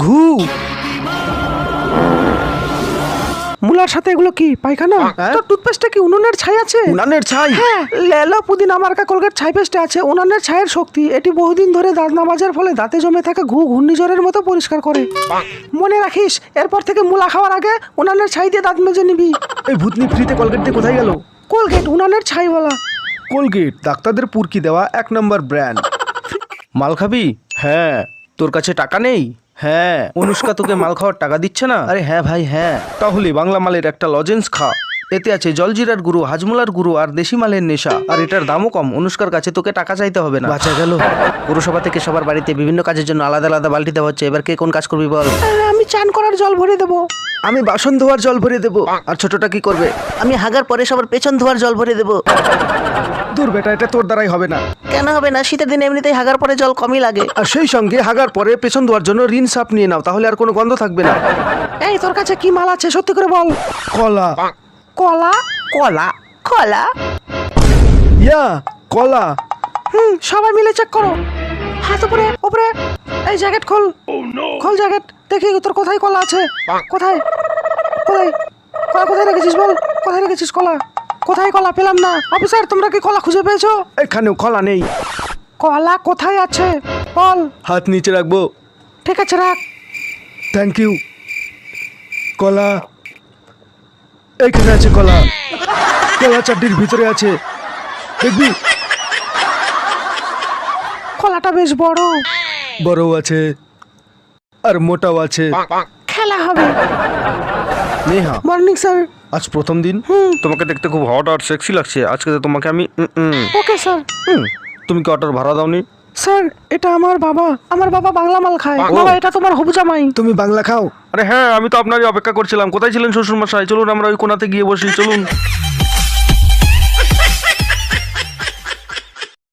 ঘু। মুলার সাথে এগুলো কি পায়খানা? তো টুথপেস্টে কি উনুনের ছাই আছে? উনানের ছাই? হ্যাঁ, লেলো পুদিনা মার্কা কোলগেট ছাই পেস্টে আছে উনানের ছাইয়ের শক্তি। এটি বহুদিন ধরে দাঁত না মাজার ফলে দাঁতে জমে থাকা ঘূর্ণিঝড়ের মতো পরিষ্কার করে। মনে রাখিস, এরপর থেকে মুলা খাওয়ার আগে উনানের ছাই দিয়ে দাঁত মেজে নিবি। এই ভূতনি ফ্রিতে কলগেট দিয়ে কোথায় গেল? কোলগেট উনানের ছাইওয়ালা। কোলগেট ডাক্তারদের পুরকি দেওয়া 1 নম্বর ব্র্যান্ড। মাল খাবি? হ্যাঁ। তোর কাছে টাকা নেই? হ্যাঁ। অনুষ্কা তোকে মাল খাওয়ার টাকা দিচ্ছে না? আরে হ্যাঁ ভাই হ্যাঁ। তাহলে বাংলা মালের একটা লজেন্স খা। এতে আছে জলজিরার গুঁড়ো, হাজমোলার গুঁড়ো আর দেশি মালের নেশা। আর এটার দামও কম। অনুষ্কার কাছে তোকে টাকা চাইতে হবে না। বাঁচা গেল। পৌরসভা থেকে সবার বাড়িতে বিভিন্ন কাজের জন্য আলাদা আলাদা বালতি দেওয়া হচ্ছে। এবার কে কোন কাজ করবি বল? আমি চান করার জল ভরে দেবো। আমি বাসন ধোয়ার জল ভরে দেবো। আর ছোটটা কি করবে? আমি হাগার পরে সবার পেছন ধোয়ার জল ভরে দেবো। দূর বেটা, এটা তোর দ্বারাই হবে না। কেন হবে না? শীতের দিনে এমনিতেই হাগার পরে জল কমই লাগে। আর সেই সঙ্গে হাগার পরে পেছন ধোয়ার জন্য রিন সাপ নিয়ে নাও, তাহলে আর কোনো গন্ধ থাকবে না। এই তোর কাছে কি মাল আছে সত্যি করে বল। কলা। কলা? কলা? কলা? ইয়া কলা। সবাই মিলে চেক করো। হাত উপরে উপরে। এই জ্যাকেট খোল। খোল জ্যাকেট, দেখি তোর কোথায় কলা আছে। কোথায় কোথায় কলা কোথায় রেখেছিস বল? কোথায় রেখেছিস কলা? কোথায় কলা পেলাম না। অফিসার, তোমরা কি কলা খুঁজে পেয়েছো? এখানেও কলা নেই। কলা কোথায় আছে বল। হাত নিচে রাখবো। ঠিক আছে, রাখ। Thank you. কলা এইখানে আছে। কলা কলা চাটনির ভিতরে আছে, দেখবি? কলাটা বেশ বড়। বড়ও আছে আর মোটাও আছে। খেলা হবে। Neha, morning sir. আজ প্রথম দিন। তোমাকে দেখতে খুব হট আর সেক্সি লাগছে। আজকে তো তোমাকে আমি ওকে স্যার। তুমি কি অটোর ভাড়া দাওনি? স্যার, এটা আমার বাবা। আমার বাবা বাংলা মাল খায়। বাবা, এটা তোমার হবু জামাই। তুমি বাংলা খাও? আরে হ্যাঁ, আমি তো আপনারই অপেক্ষা করছিলাম। কোথায় ছিলেন শ্বশুর মশাই? চলুন আমরা ওই কোণাতে গিয়ে বসি, চলুন।